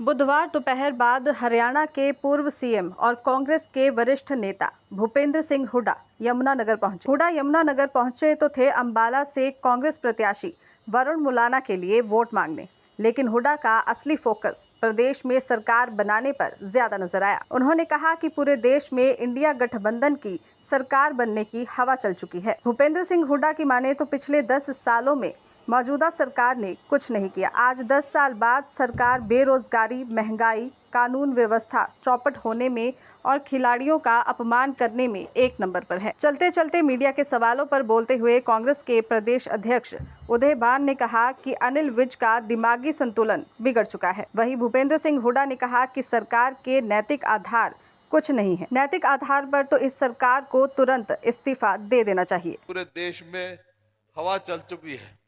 बुधवार दोपहर बाद हरियाणा के पूर्व सीएम और कांग्रेस के वरिष्ठ नेता भूपेंद्र सिंह हुड्डा यमुनानगर पहुंचे। हुड्डा यमुनानगर पहुंचे तो थे अंबाला से कांग्रेस प्रत्याशी वरुण मुलाना के लिए वोट मांगने, लेकिन हुड्डा का असली फोकस प्रदेश में सरकार बनाने पर ज्यादा नजर आया। उन्होंने कहा कि पूरे देश में इंडिया गठबंधन की सरकार बनने की हवा चल चुकी है। भूपेंद्र सिंह हुड्डा की माने तो पिछले 10 सालों में मौजूदा सरकार ने कुछ नहीं किया। आज 10 साल बाद सरकार बेरोजगारी, महंगाई, कानून व्यवस्था चौपट होने में और खिलाड़ियों का अपमान करने में एक नंबर पर है। चलते चलते मीडिया के सवालों पर बोलते हुए कांग्रेस के प्रदेश अध्यक्ष उदय भान ने कहा कि अनिल विज का दिमागी संतुलन बिगड़ चुका है। वहीं भूपेंद्र सिंह हुड्डा ने कहा कि सरकार के नैतिक आधार कुछ नहीं है। नैतिक आधार पर तो इस सरकार को तुरंत इस्तीफा दे देना चाहिए। पूरे देश में हवा चल चुकी है।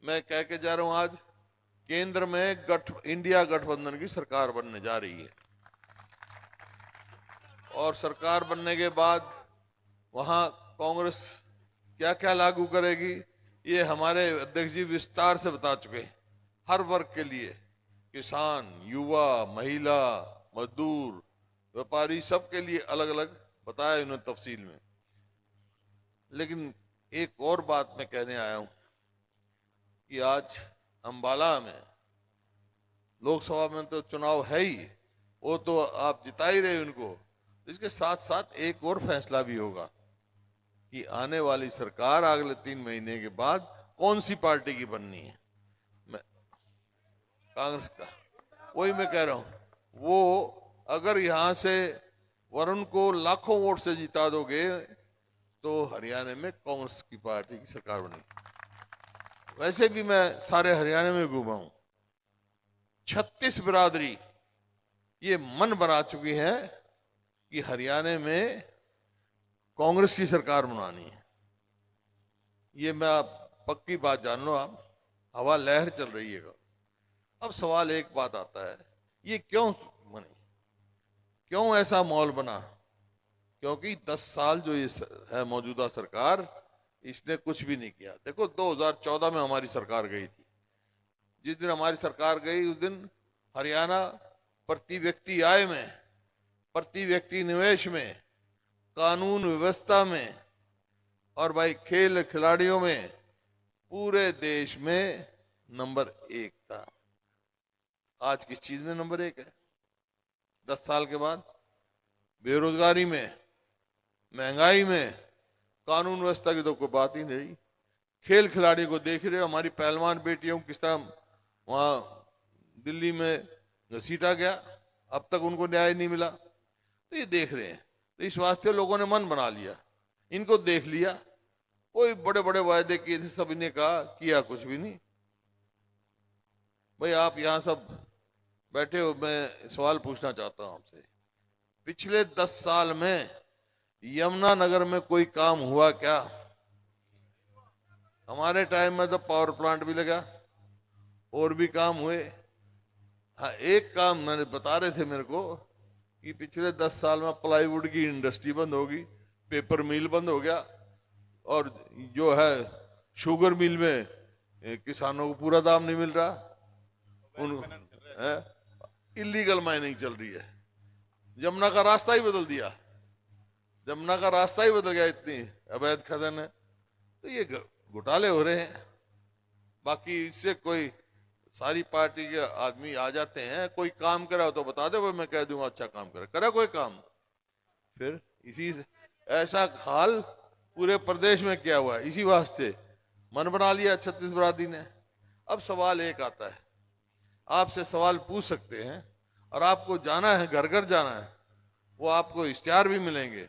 मैं कह के जा रहा हूं, आज केंद्र में इंडिया गठबंधन की सरकार बनने जा रही है और सरकार बनने के बाद वहां कांग्रेस क्या क्या लागू करेगी ये हमारे अध्यक्ष जी विस्तार से बता चुके हैं। हर वर्ग के लिए, किसान, युवा, महिला, मजदूर, व्यापारी, सबके लिए अलग अलग बताया उन्होंने तफसील में। लेकिन एक और बात मैं कहने आया हूं कि आज अंबाला में लोकसभा में तो चुनाव है ही, वो तो आप जिता ही रहे उनको। इसके साथ साथ एक और फैसला भी होगा कि आने वाली सरकार अगले 3 महीने के बाद कौन सी पार्टी की बननी है। मैं कांग्रेस का, वही मैं कह रहा हूं, वो अगर यहां से वरुण को लाखों वोट से जिता दोगे तो हरियाणा में कांग्रेस की पार्टी की सरकार बनेगी। वैसे भी मैं सारे हरियाणा में घूमा हूं। 36 बिरादरी ये मन बना चुकी है कि हरियाणा में कांग्रेस की सरकार बनानी है। ये मैं आप पक्की बात जान लो, आप हवा लहर चल रही है। अब सवाल एक बात आता है, ये क्यों बनी, क्यों ऐसा माहौल बना? क्योंकि 10 साल जो ये है मौजूदा सरकार, इसने कुछ भी नहीं किया। देखो 2014 में हमारी सरकार गई थी। जिस दिन हमारी सरकार गई उस दिन हरियाणा प्रति व्यक्ति आय में, प्रति व्यक्ति निवेश में, कानून व्यवस्था में और भाई खेल खिलाड़ियों में पूरे देश में नंबर 1 था। आज किस चीज में नंबर 1 है? 10 साल के बाद बेरोजगारी में, महंगाई में, कानून व्यवस्था की तो कोई बात ही नहीं। खेल खिलाड़ी को देख रहे हो, हमारी पहलवान बेटियों किस तरह वहां दिल्ली में घसीटा गया, अब तक उनको न्याय नहीं मिला। तो ये देख रहे हैं, तो इस वास्ते लोगों ने मन बना लिया, इनको देख लिया। कोई बड़े बड़े वायदे किए थे, सभी ने कहा, किया कुछ भी नहीं। भाई आप यहां सब बैठे हो, मैं सवाल पूछना चाहता हूं आपसे, पिछले 10 साल में यमुनानगर में कोई काम हुआ क्या? हमारे टाइम में तो पावर प्लांट भी लगा, और भी काम हुए। हाँ, एक काम मैंने बता रहे थे मेरे को कि पिछले 10 साल में प्लाईवुड की इंडस्ट्री बंद होगी, पेपर मिल बंद हो गया, और जो है शुगर मिल में किसानों को पूरा दाम नहीं मिल रहा। इलीगल माइनिंग चल रही है। यमुना का रास्ता ही बदल दिया, यमुना का रास्ता ही बदल गया, इतनी अवैध खनन है। तो ये घोटाले हो रहे हैं। बाकी इससे कोई, सारी पार्टी के आदमी आ जाते हैं, कोई काम करा तो बता दो, मैं कह दूंगा अच्छा काम करा कोई काम। फिर इसी ऐसा हाल पूरे प्रदेश में क्या हुआ, इसी वास्ते मन बना लिया 36 बिरादरी ने। अब सवाल एक आता है, आपसे सवाल पूछ सकते हैं और आपको जाना है, घर घर जाना है, वो आपको इश्तिहार भी मिलेंगे,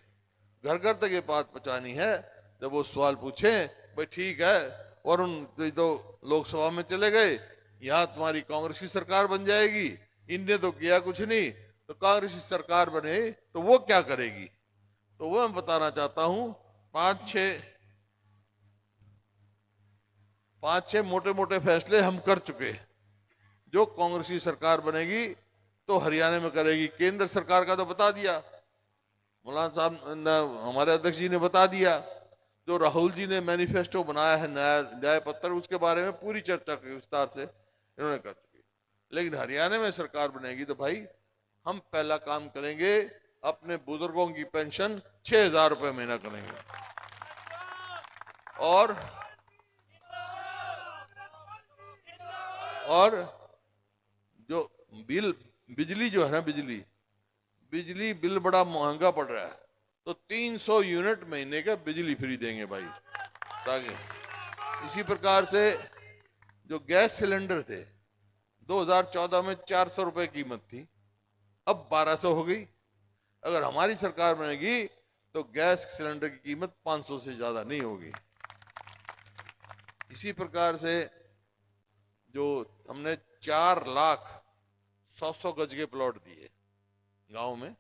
घर घर तक ये बात पहुंचानी है। जब वो सवाल पूछे, भाई ठीक है वरुण तो लोकसभा में चले गए, यहाँ तुम्हारी कांग्रेस की सरकार बन जाएगी, इनने तो किया कुछ नहीं, तो कांग्रेस की सरकार बने तो वो क्या करेगी? तो वो मैं बताना चाहता हूं, 5-6 मोटे मोटे फैसले हम कर चुके। जो कांग्रेस की सरकार बनेगी तो हरियाणा में करेगी। केंद्र सरकार का तो बता दिया, मौलाना साहब हमारे अध्यक्ष जी ने बता दिया। जो राहुल जी ने मैनिफेस्टो बनाया है, न्याय पत्र, उसके बारे में पूरी चर्चा की विस्तार से इन्होंने कर चुकी। लेकिन हरियाणा में सरकार बनेगी तो भाई हम पहला काम करेंगे, अपने बुजुर्गों की पेंशन 6,000 रुपये महीना करेंगे। और जो बिजली जो है ना, बिजली बिल बड़ा महंगा पड़ रहा है, तो 300 यूनिट महीने का बिजली फ्री देंगे भाई। ताकि इसी प्रकार से जो गैस सिलेंडर थे 2014 में 400 रुपए कीमत थी, अब 1200 हो गई। अगर हमारी सरकार बनेगी तो गैस सिलेंडर की कीमत 500 से ज्यादा नहीं होगी। इसी प्रकार से जो हमने 4 लाख 100 गज के प्लॉट दिए गांव में,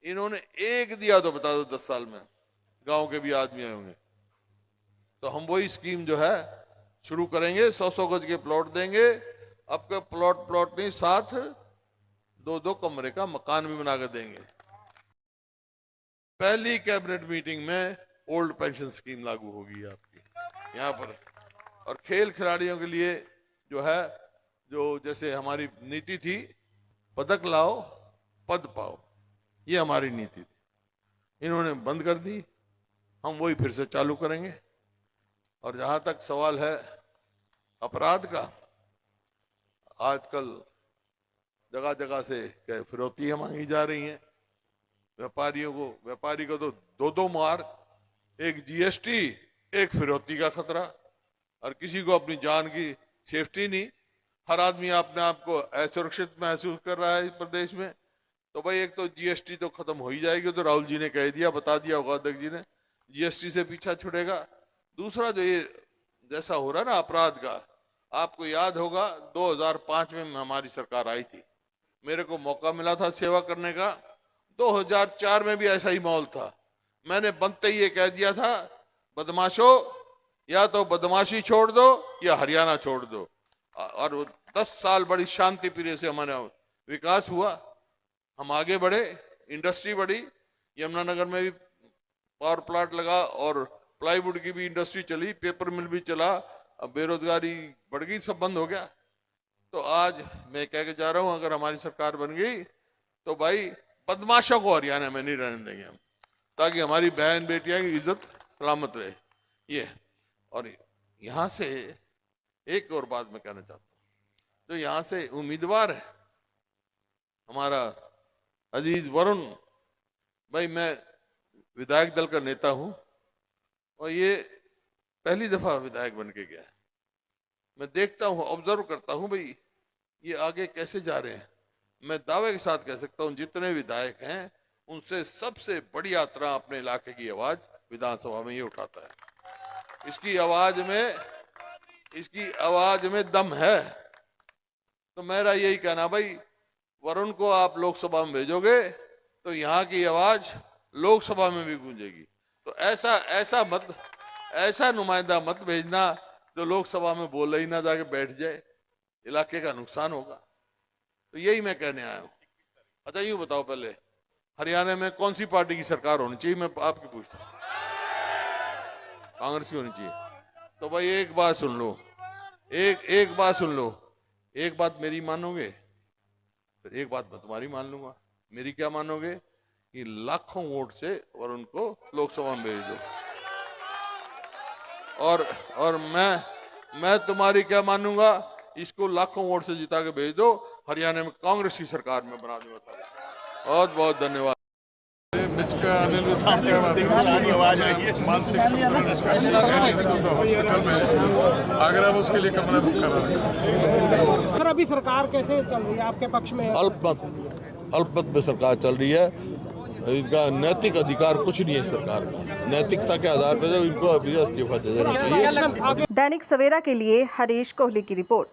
इन्होंने एक दिया तो बता दो 10 साल में, गांव के भी आदमी आए होंगे। तो हम वही स्कीम जो है शुरू करेंगे, 100 गज के प्लॉट देंगे। अब के प्लॉट नहीं, साथ 2-2 कमरे का मकान भी बना कर देंगे। पहली कैबिनेट मीटिंग में ओल्ड पेंशन स्कीम लागू होगी आपकी यहाँ पर। और खेल खिलाड़ियों के लिए जो है, जो जैसे हमारी नीति थी, पदक लाओ पद पाओ, ये हमारी नीति थी, इन्होंने बंद कर दी। हम वही फिर से चालू करेंगे। और जहां तक सवाल है अपराध का, आजकल जगह जगह से फिरौतियां मांगी जा रही हैं व्यापारी को तो 2-2 मार, एक जीएसटी, एक फिरौती का खतरा, और किसी को अपनी जान की सेफ्टी नहीं। हर आदमी अपने आप को असुरक्षित महसूस कर रहा है इस प्रदेश में। तो भाई एक तो जीएसटी तो खत्म हो ही जाएगी, तो राहुल जी ने कह दिया, बता दिया होगा अध्यक्ष जी ने, जीएसटी से पीछा छुड़ेगा। दूसरा जो ये जैसा हो रहा है ना अपराध का, आपको याद होगा 2005 में हमारी सरकार आई थी, मेरे को मौका मिला था सेवा करने का। 2004 में भी ऐसा ही माहौल था। मैंने बनते ही ये कह दिया था, बदमाशों या तो बदमाशी छोड़ दो या हरियाणा छोड़ दो। और 10 साल बड़ी शांति प्रिय से हमारा विकास हुआ, हम आगे बढ़े, इंडस्ट्री बढ़ी, यमुनानगर में भी पावर प्लांट लगा और प्लाईवुड की भी इंडस्ट्री चली, पेपर मिल भी चला, अब बेरोजगारी बढ़ गई, सब बंद हो गया। तो आज मैं कह के जा रहा हूं, अगर हमारी सरकार बन गई तो भाई बदमाशों को हरियाणा में नहीं रहने देंगे हम, ताकि हमारी बहन बेटियां की इज्जत सलामत रहे। ये और यहां से एक और बात मैं कहना चाहता हूं, जो यहां से उम्मीदवार है हमारा अजीज वरुण भाई, मैं विधायक दल का नेता हूं और ये पहली दफा विधायक बन के गया है। मैं देखता हूं, ऑब्जर्व करता हूं भाई ये आगे कैसे जा रहे हैं। मैं दावे के साथ कह सकता हूं जितने विधायक हैं उनसे सबसे बड़ी यात्रा अपने इलाके की आवाज विधानसभा में ये उठाता है। इसकी आवाज में दम है। तो मेरा यही कहना भाई, वरुण को आप लोकसभा में भेजोगे तो यहाँ की आवाज लोकसभा में भी गूंजेगी। तो ऐसा नुमाइंदा मत भेजना जो लोकसभा में बोले ही ना, जाके बैठ जाए, इलाके का नुकसान होगा। तो यही मैं कहने आया हूं। अच्छा यूं बताओ, पहले हरियाणा में कौन सी पार्टी की सरकार होनी चाहिए, मैं आपकी पूछता हूं। कांग्रेस की होनी चाहिए। तो भाई एक बात सुन लो, एक बात सुन लो, एक बात मेरी मानोगे फिर एक बात मैं तुम्हारी मान लूंगा। मेरी क्या मानोगे कि लाखों वोट से और उनको लोकसभा में भेज दो, और मैं तुम्हारी क्या मानूंगा, इसको लाखों वोट से जिता के भेज दो, हरियाणा में कांग्रेस की सरकार में बना दूंगा। बहुत बहुत धन्यवाद। मानसिक संतुलन उसका ठीक है, इसको तो हॉस्पिटल में आगरा में उसके लिए कमरा बुक करा रखा। सर अभी सरकार कैसे चल रही है, आपके पक्ष में? अल्पमत में सरकार चल रही है। इनका नैतिक अधिकार कुछ नहीं है सरकार का। नैतिकता के आधार पर इनको अभी इस्तीफा दे देना चाहिए। दैनिक सवेरा के लिए हरीश कोहली की रिपोर्ट।